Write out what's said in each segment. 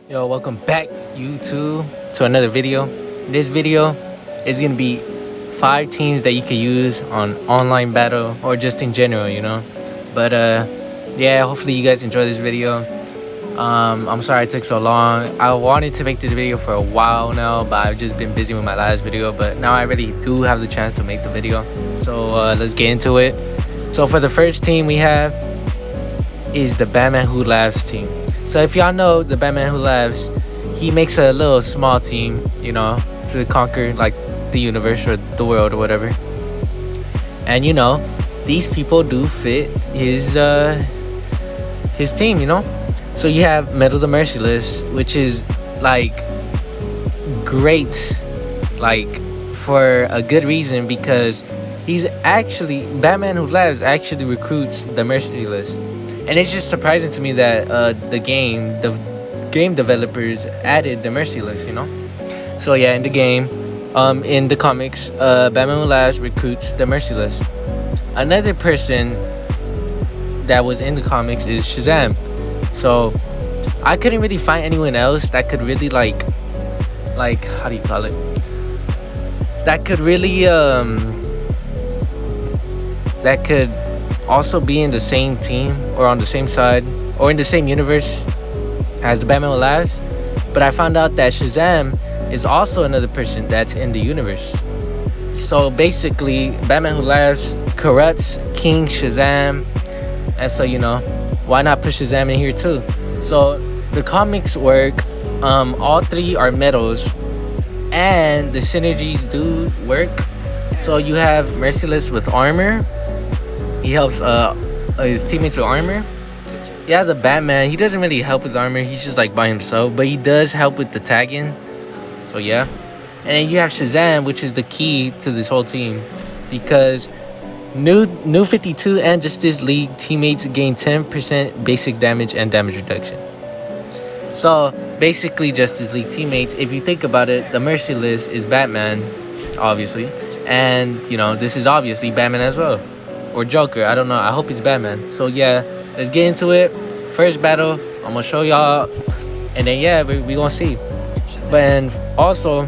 Yo, welcome back YouTube to another video. This video is gonna be 5 teams that you can use on online battle or just in general, But yeah, hopefully you guys enjoy this video. I'm sorry it took so long. I wanted to make this video for a while now, but I've just been busy with my last video. But now I really do have the chance to make the video. So let's get into it. So for the first team we have is the Batman Who Laughs team. So if y'all know the Batman Who Laughs, he makes a little small team, to conquer like the universe or the world or whatever. And these people do fit his team, So you have Metal the Merciless, which is like great, like for a good reason, because he's actually Batman Who Laughs actually recruits the Merciless. And it's just surprising to me that the game developers added the Merciless, So yeah, in the game, in the comics, Batman Who Laughs recruits the Merciless. Another person that was in the comics is Shazam. So I couldn't really find anyone else that could really like how do you call it? That could really that could also be in the same team or on the same side or in the same universe as the Batman Who Laughs. But I found out that Shazam is also another person that's in the universe. So basically, Batman Who Laughs corrupts King Shazam, and so why not put Shazam in here too? So the comics work. All three are metals, and the synergies do work. So you have Merciless with armor. He helps his teammates with armor. Yeah, the Batman, he doesn't really help with armor. He's just like by himself, but he does help with the tagging. So yeah. And then you have Shazam, which is the key to this whole team, because New 52 and Justice League teammates gain 10% basic damage and damage reduction. So basically, Justice League teammates, if you think about it, the Merciless is Batman, obviously, and this is obviously Batman as well, or Joker. I don't know. I hope it's Batman. So yeah, let's get into it. First battle, I'm gonna show y'all, and then yeah, we gonna see. But and also,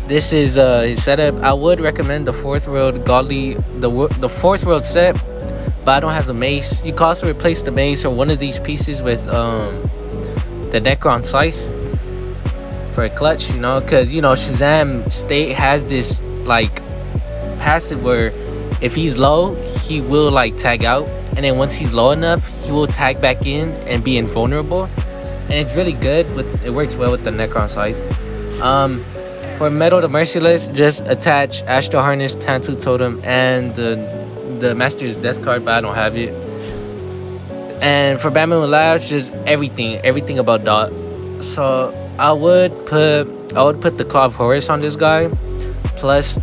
this is his setup. I would recommend the Fourth World the Fourth World set, but I don't have the mace. You can also replace the mace or one of these pieces with the Necron Scythe for a clutch, because Shazam has this like passive where if he's low, he will like tag out, and then once he's low enough, he will tag back in and be invulnerable. And it's really good it works well with the Necron Scythe. For Metal the Merciless, just attach Astral Harness, Tattoo Totem, and the Master's Death card, but I don't have it. And for Batman Who Laughs, just everything about Dot. So I would put the Claw of Horus on this guy, plus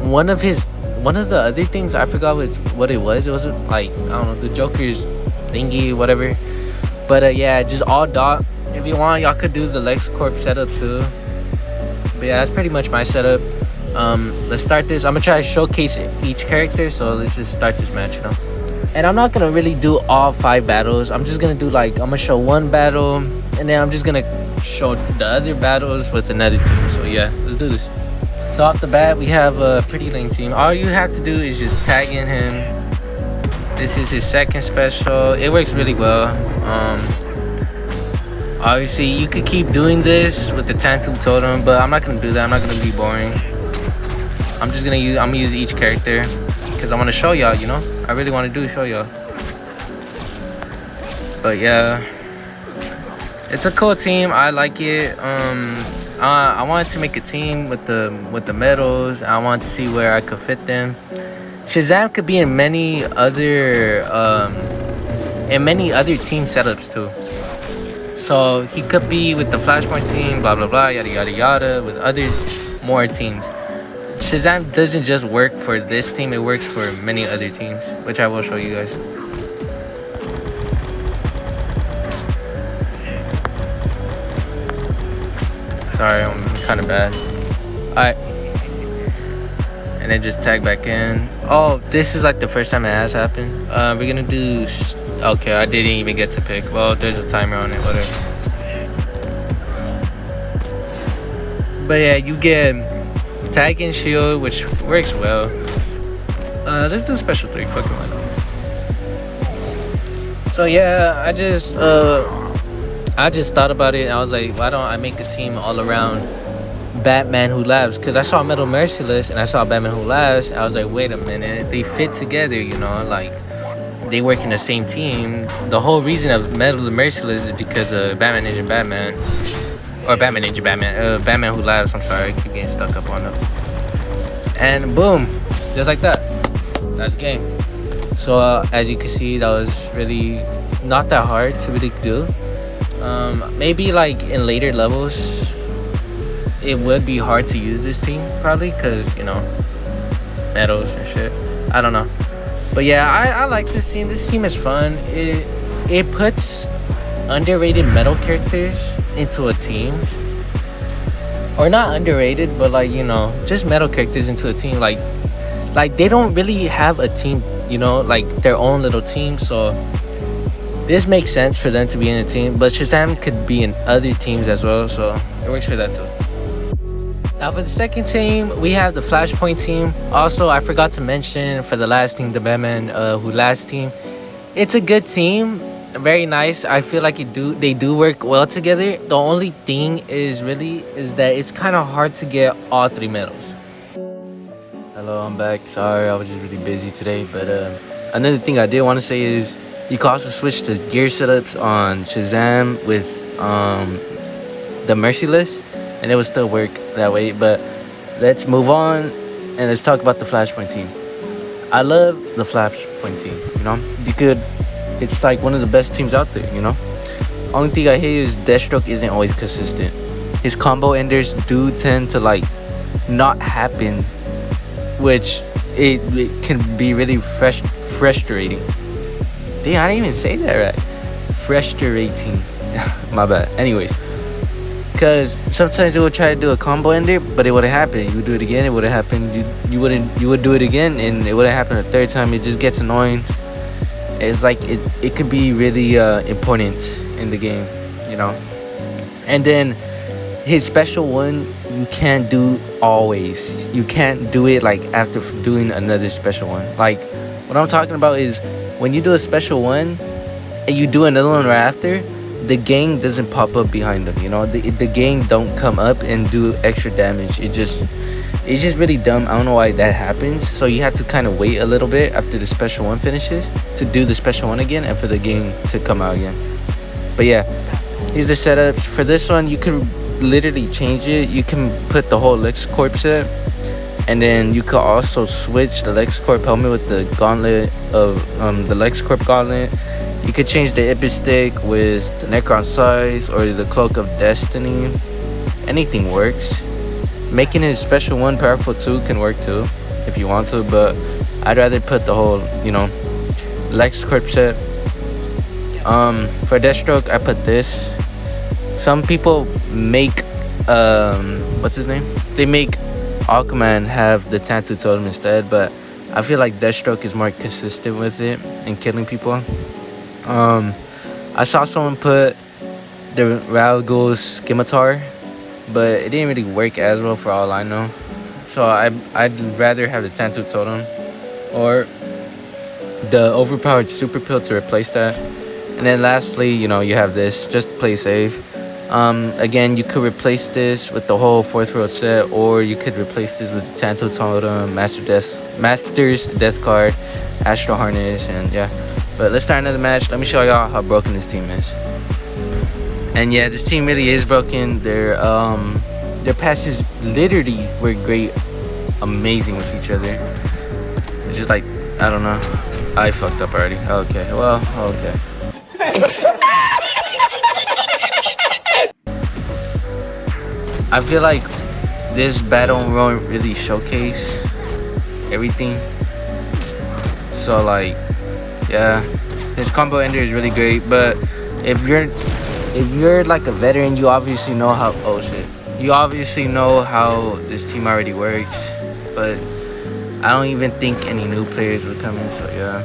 one of the other things, I forgot what it was. It was like, I don't know, the Joker's thingy, whatever. But yeah, just all Dot. If you want, y'all could do the LexCorp setup too. But yeah, that's pretty much my setup. Let's start this. I'm gonna try to showcase each character, so let's just start this match, And I'm not gonna really do all 5 battles. I'm just gonna do I'm gonna show one battle, and then I'm just gonna show the other battles with another team. So yeah, let's do this. So off the bat, we have a Pretty Lane team. All you have to do is just tag in him. This is his second special. It works really well. Obviously, you could keep doing this with the Tattoo Totem, but I'm not gonna do that. I'm not gonna be boring. I'm gonna use each character because I want to show y'all. I really want to show y'all. But yeah, it's a cool team. I like it. I wanted to make a team with the metals. I wanted to see where I could fit them. Shazam could be in many other team setups too. So he could be with the Flashpoint team, blah blah blah, yada yada yada, with more teams. Shazam doesn't just work for this team; it works for many other teams, which I will show you guys. Sorry, I'm kind of bad. Alright. And then just tag back in. Oh, this is like the first time it has happened. We're gonna do Okay, I didn't even get to pick. Well, there's a timer on it, whatever. But yeah, you get tag and shield, which works well. Let's do special 3. Fuck it, why not? So yeah, I just thought about it. I was like, why don't I make a team all around Batman Who Laughs? Because I saw Metal Merciless and I saw Batman Who Laughs. I was like, wait a minute, they fit together, you know, like they work in the same team. The whole reason of Metal Merciless is because of Batman Ninja Batman, or Batman Ninja Batman, Batman Who Laughs. I'm sorry, I keep getting stuck up on it. And boom, just like that, that's game. So as you can see, that was really not that hard to really do. Maybe like in later levels it would be hard to use this team, probably, because you know, medals and shit, I don't know. But yeah, I like this team. This team is fun. It puts underrated metal characters into a team, or not underrated, but like, you know, just metal characters into a team. Like they don't really have a team, you know, like their own little team. So this makes sense for them to be in a team, but Shazam could be in other teams as well, so it works for that too. Now for the second team, we have the Flashpoint team. Also, I forgot to mention for the last team, the Batman Who Last team. It's a good team, very nice. I feel like they do work well together. The only thing is that it's kind of hard to get all 3 medals. Hello, I'm back. Sorry, I was just really busy today. But another thing I did want to say is you can also switch to gear setups on Shazam with the Merciless, and it will still work that way. But let's move on and let's talk about the Flashpoint team. I love the Flashpoint team, you know. It's like one of the best teams out there, you know. Only thing I hate is Deathstroke isn't always consistent. His combo enders do tend to like not happen, which it can be really frustrating. Damn, I didn't even say that right. Frustrating. My bad. Anyways, because sometimes it would try to do a combo ender, but it wouldn't happen. You would do it again, it wouldn't happen. You would do it again, and it wouldn't happen a third time. It just gets annoying. It's like it could be really important in the game, you know. And then his special one, you can't do always. You can't do it like after doing another special one. Like what I'm talking about is when you do a special one and you do another one right after, the gang doesn't pop up behind them, you know. The gang don't come up and do extra damage. It's just really dumb. I don't know why that happens. So you have to kind of wait a little bit after the special one finishes to do the special one again and for the gang to come out again. But yeah, here's the setups for this one. You can literally change it. You can put the whole LexCorp set, and then you could also switch the LexCorp helmet with the gauntlet of the LexCorp gauntlet. You could change the Ipis stick with the Necron size or the Cloak of Destiny. Anything works. Making it a special one powerful 2 can work too if you want to, but I'd rather put the whole, you know, LexCorp set. For Deathstroke, I put this. Some people make what's his name? They make Aquaman have the Tattoo Totem instead, but I feel like Deathstroke is more consistent with it and killing people. I saw someone put the Raugul's Scimitar, but it didn't really work as well for all I know. So I'd rather have the Tattoo Totem or the overpowered Super Pill to replace that. And then lastly, you know, you have this just to play safe. Again, you could replace this with the whole 4th world set, or you could replace this with the Tattoo Totem, Master's Death card, Astral Harness, and yeah. But let's start another match. Let me show y'all how broken this team is. And yeah, this team really is broken. Their passes literally were great, amazing with each other. It's just like, I don't know. I fucked up already. Okay, well, okay. I feel like this battle won't really showcase everything. So like, yeah, his combo ender is really great. But if you're like a veteran, you obviously know how. Oh shit! You obviously know how this team already works. But I don't even think any new players would come in. So yeah,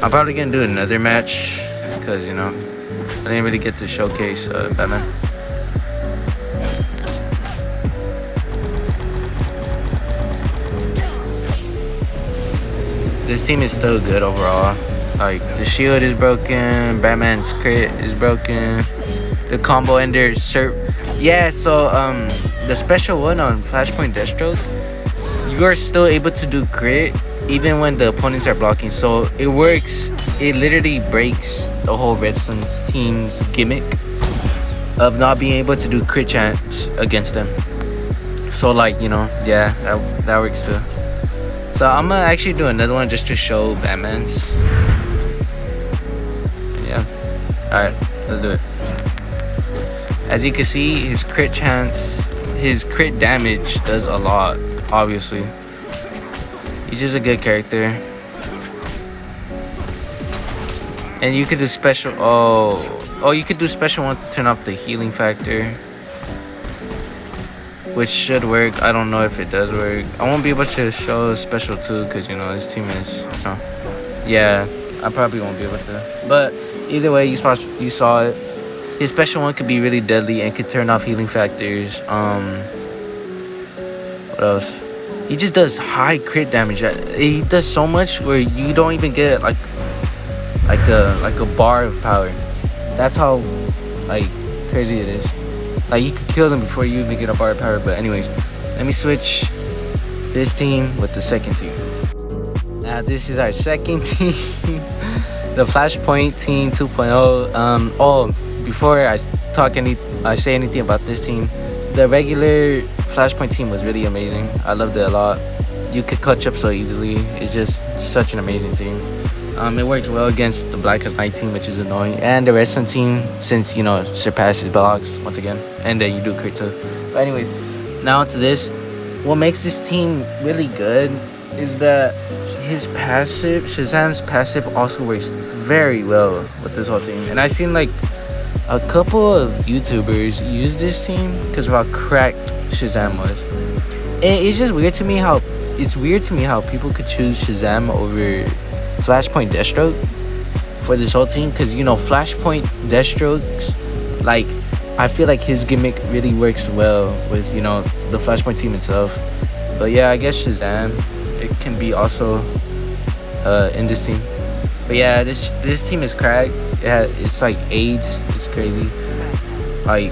I'm probably gonna do another match because, you know, I didn't really get to showcase Batman. this team is still good overall. Like the shield is broken, Batman's crit is broken, the combo ender yeah. So the special one on Flashpoint Deathstroke, you are still able to do crit even when the opponents are blocking. So it works. It literally breaks the whole Redskins team's gimmick of not being able to do crit chance against them. So like, you know, yeah, that works too. So I'm gonna actually do another one just to show Batman's. Yeah. Alright, let's do it. As you can see, his crit chance, his crit damage does a lot, obviously. He's just a good character. And you could do special, you could do special ones to turn off the healing factor, which should work. I don't know if it does work. I won't be able to show special too, because, you know, his team is, yeah, I probably won't be able to. But either way, you saw it. His special one could be really deadly and could turn off healing factors. What else? He just does high crit damage. He does so much where you don't even get like a bar of power. That's how like crazy it is. Like you could kill them before you even get a bar of power. But anyways, let me switch this team with the second team. Now this is our second team, the Flashpoint Team 2.0. Before I say anything about this team, the regular Flashpoint team was really amazing. I loved it a lot. You could catch up so easily. It's just such an amazing team. It works well against the Black as Night team, which is annoying, and the Redstone team, since, you know, surpasses blocks once again, and then you do crit too. But anyways, now to this. What makes this team really good is that his passive, Shazam's passive, also works very well with this whole team. And I've seen like a couple of YouTubers use this team because of how cracked Shazam was. And it's just weird to me how people could choose Shazam over Flashpoint Deathstroke for this whole team, because, you know, Flashpoint Deathstroke's, like, I feel like his gimmick really works well with, you know, the Flashpoint team itself. But yeah, I guess Shazam, it can be also in this team. But yeah, this team is cracked. It's like AIDS. It's crazy. Like,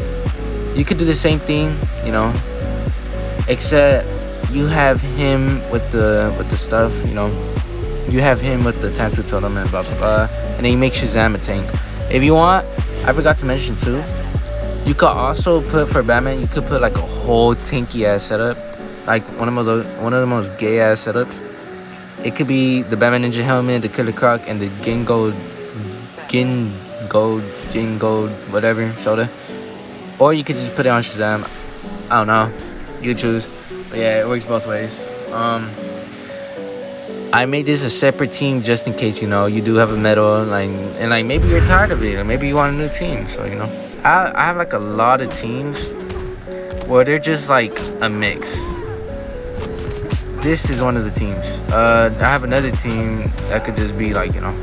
you could do the same thing, you know, except you have him with the stuff, you know. You have him with the tattoo totem and blah blah blah, and then you make Shazam a tank. If you want, I forgot to mention too, you could also put, for Batman, you could put like a whole tanky ass setup, like one of the most gay ass setups. It could be the Batman Ninja helmet, the Killer Croc, and the Gin Gold, whatever shoulder. Or you could just put it on Shazam. I don't know, you choose. But yeah, it works both ways. I made this a separate team just in case, you know, you do have a medal, and maybe you're tired of it, or maybe you want a new team. So, you know, I have like a lot of teams where they're just like a mix. This is one of the teams. I have another team that could just be like, you know,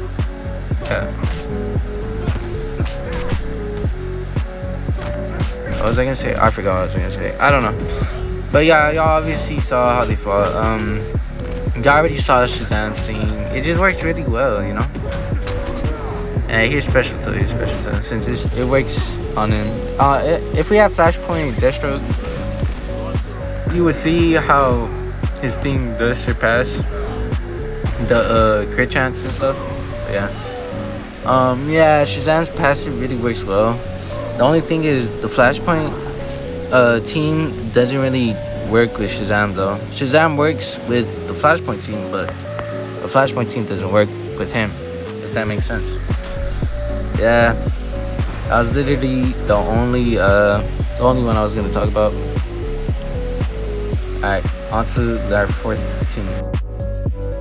yeah. What was I gonna say? I forgot what I was gonna say. I don't know. But yeah, y'all obviously saw how they fought. Y'all already saw Shazam's thing. It just works really well, you know. And here's special too. Since it works on him. If we have Flashpoint Deathstroke, you would see how his thing does surpass the crit chance and stuff. But yeah. Yeah, Shazam's passive really works well. The only thing is the Flashpoint team doesn't really work with Shazam though. Shazam works with the Flashpoint team, but the Flashpoint team doesn't work with him, if that makes sense. Yeah, that was literally the only one I was gonna talk about. Alright, on to our fourth team.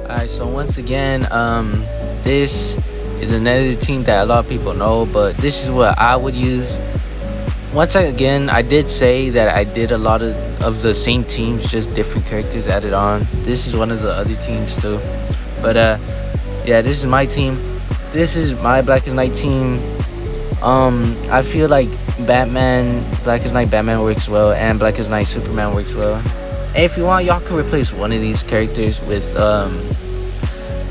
Alright, so once again, this is another team that a lot of people know, but this is what I would use. Once again, I did say that I did a lot of the same teams, just different characters added on. This is one of the other teams too. But yeah, this is my team. This is my Black as Night team. I feel like Black as Night Batman works well, and Black as Night Superman works well. And if you want, y'all can replace one of these characters with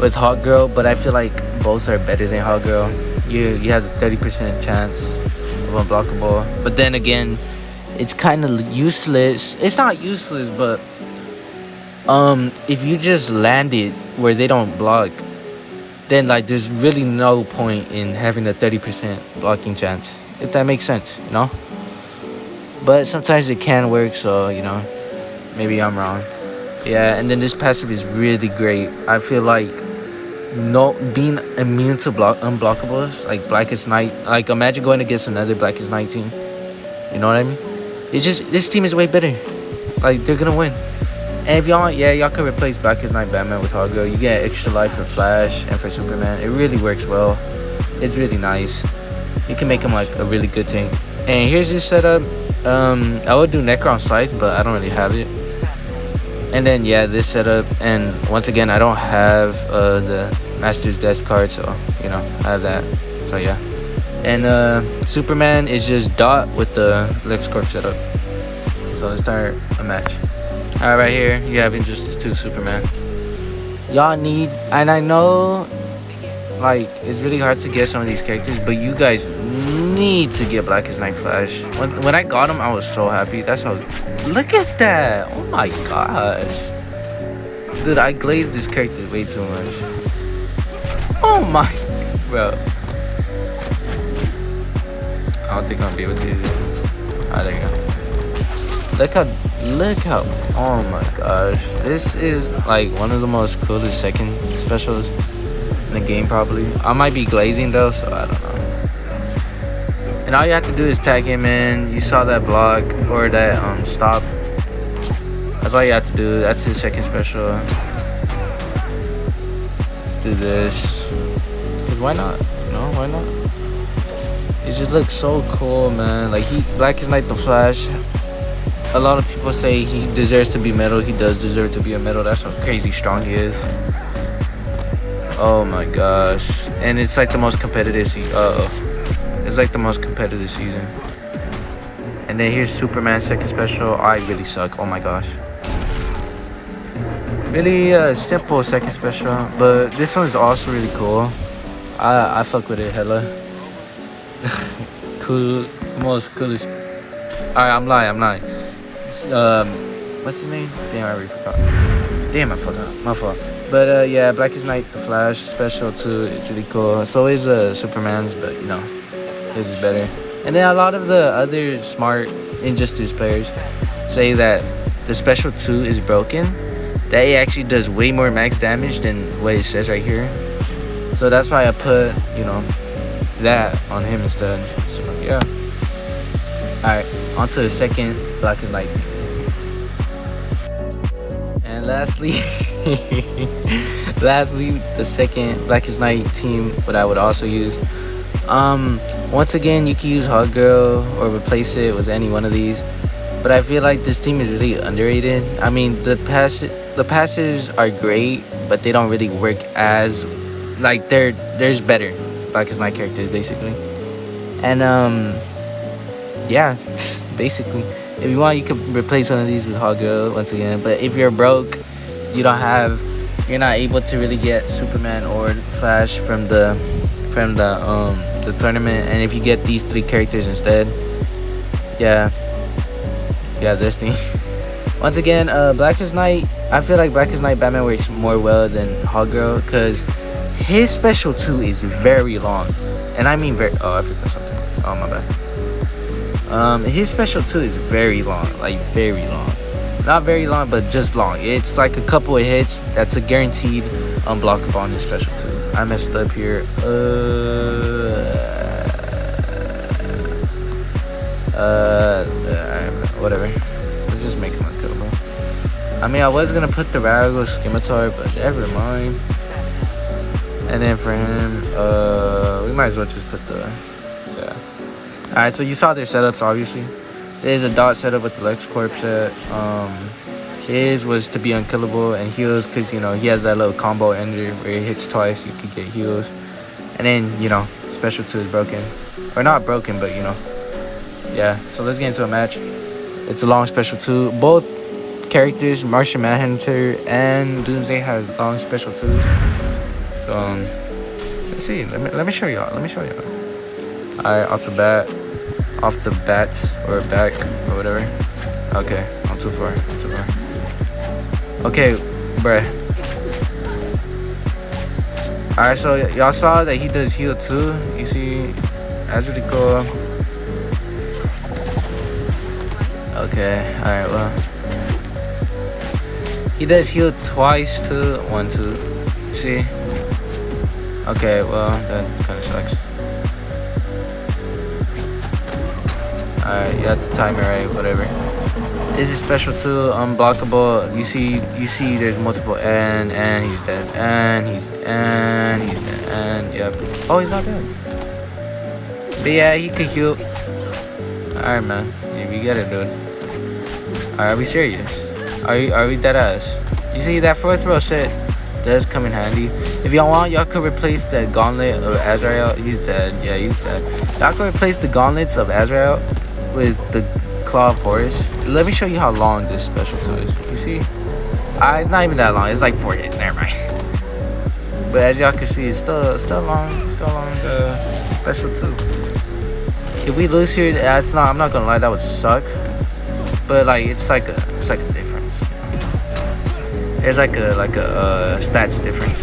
with Hot Girl, but I feel like both are better than Hot Girl. You have the 30% chance of unblockable, but then again, it's kind of useless. It's not useless, but if you just land it where they don't block, then like there's really no point in having a 30% blocking chance, if that makes sense, you know. But sometimes it can work, so you know, maybe I'm wrong. Yeah, and then this passive is really great. I feel like no being immune to unblockables like Blackest Night. Like imagine going against another Blackest Night team. You know what I mean? It's just this team is way better. Like they're gonna win. And if y'all, yeah, y'all can replace Blackest Night Batman with Hot Girl. You get extra life for Flash and for Superman. It really works well. It's really nice. You can make him like a really good tank. And here's his setup. I would do Necron Scythe, but I don't really have it. And then yeah, this setup. And once again, I don't have the Master's Death card, so you know I have that. So yeah. And Superman is just Dot with the LexCorp setup. So let's start a match. Alright, right here you have Injustice 2 Superman. Y'all need, and I know like it's really hard to get some of these characters, but you guys need to get Blackest Night Flash. When I got him, I was so happy. That's how. Look at that! Oh my gosh, dude, I glazed this character way too much. Oh my, bro. I don't think I'll be able to use it. Alright, there you go. Look how, oh my gosh. This is like one of the most coolest second specials in the game probably. I might be glazing though, so I don't know. And all you have to do is tag him in. You saw that block or that stop. That's all you have to do. That's his second special. Let's do this. Cause why not? You know, why not? It just looks so cool, man. Like Blackest Night the Flash. A lot of people say he deserves to be metal. He does deserve to be a metal. That's how crazy strong he is. Oh my gosh. And it's like the most competitive it's like the most competitive season. And then here's Superman's second special. I really suck. Oh my gosh. Really simple second special, but this one is also really cool. I fuck with it hella. Cool, most coolest. Alright, I'm lying. What's his name? Damn, I already forgot. Damn, I forgot. My fault. But yeah, Blackest Night the Flash special too. It's really cool. So is Superman's, but you know, his is better. And then a lot of the other smart Injustice players say that the special 2 is broken. That it actually does way more max damage than what it says right here. So that's why I put, you know, that on him instead. So yeah. Alright, on to the second Blackest Night team. And lastly the second Blackest Night team, what I would also use. Once again, you can use Hot Girl or replace it with any one of these. But I feel like this team is really underrated. I mean, the passives are great, but they don't really work as like there's better Blackest Night characters basically. And yeah, basically, if you want, you can replace one of these with Hot Girl once again. But if you're broke, you're not able to really get Superman or Flash from the tournament. And if you get these 3 characters instead, yeah, this thing. Once again, Blackest Night. I feel like Blackest Night Batman works more well than Hot Girl because his special 2 is very long, and I mean very. Oh, I forgot something. Oh my bad. His special 2 is very long, like very long. Not very long, but just long. It's like a couple of hits. That's a guaranteed unblockable on his special 2. I messed up here. Whatever. Let's just make him unkillable. I mean, I was gonna put the Rarago Scimitar, but never mind. And then for him, we might as well just put the, yeah. Alright, so you saw their setups, obviously. There's a Dot setup with the LexCorp set. His was to be unkillable and heals, because, you know, he has that little combo ender where he hits twice, you could get heals. And then, you know, special 2 is broken. Or not broken, but, you know. Yeah, so let's get into a match. It's a long special 2. Both characters, Martian Manhunter and Doomsday, have long special 2s. let's see. Let me show y'all. Let me show y'all. Alright, off the bat or back or whatever. Okay, I'm too far. Okay, bruh. Alright, so y'all saw that he does heal too. You see, that's really cool. Okay, alright, well. He does heal twice too. 1, 2. See? Okay, well, that kind of sucks. Alright, you have to time it right, whatever. This is special too, unblockable. You see there's multiple and he's dead. And he's dead. And yep. Oh, he's not dead. But yeah, he could heal. Alright, man. Yeah, we get it, dude. Alright, are we serious? Are we dead ass? You see that fourth row shit does come in handy. If y'all want, y'all could replace the gauntlet of Azrael. He's dead. Yeah, he's dead. Y'all could replace the gauntlets of Azrael with the Claw of Horus. Let me show you how long this special 2 is. You see? It's not even that long. It's like 4 hits. Never mind. But as y'all can see, it's still long. Special 2. If we lose here, it's not. I'm not gonna lie, that would suck. But like, it's like a difference. There's like a stats difference.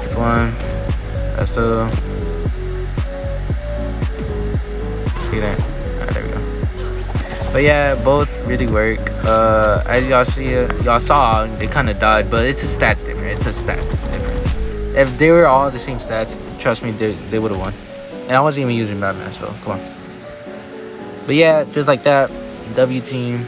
This one. That's 2. See that? Alright, there we go. But yeah, both really work. As y'all saw, they kind of died, but it's a stats difference. If they were all the same stats, trust me, they would have won. And I wasn't even using Batman, so come on. But yeah, just like that, W team.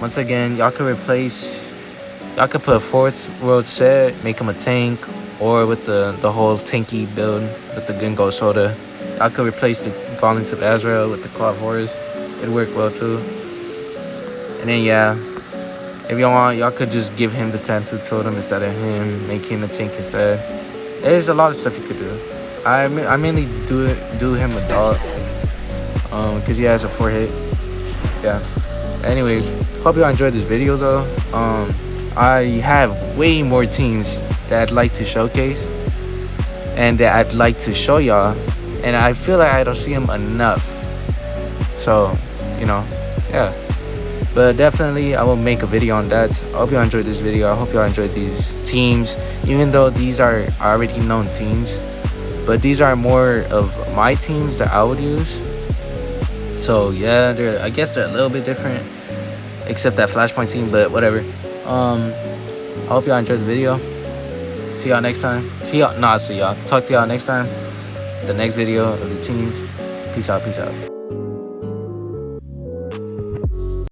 Once again, y'all could put a 4th world set, make him a tank, or with the whole tanky build with the Gungo Soda. Y'all could replace the Gauntlets of Azrael with the Claw of Horus. It'd work well too. And then yeah, if y'all want, y'all could just give him the Tattoo Totem instead of him, make him a tank instead. There's a lot of stuff you could do. I mainly do him a dog, because he has a 4-hit. Yeah. Anyways, hope y'all enjoyed this video though. I have way more teams that I'd like to showcase and that I'd like to show y'all, and I feel like I don't see them enough. So, you know, yeah. But definitely I will make a video on that. I hope y'all enjoyed this video. I hope y'all enjoyed these teams, even though these are already known teams, but these are more of my teams that I would use. So yeah, I guess they're a little bit different, except that Flashpoint team, but whatever. I hope y'all enjoyed the video. See y'all next time. Talk to y'all next time. The next video of the teams. Peace out.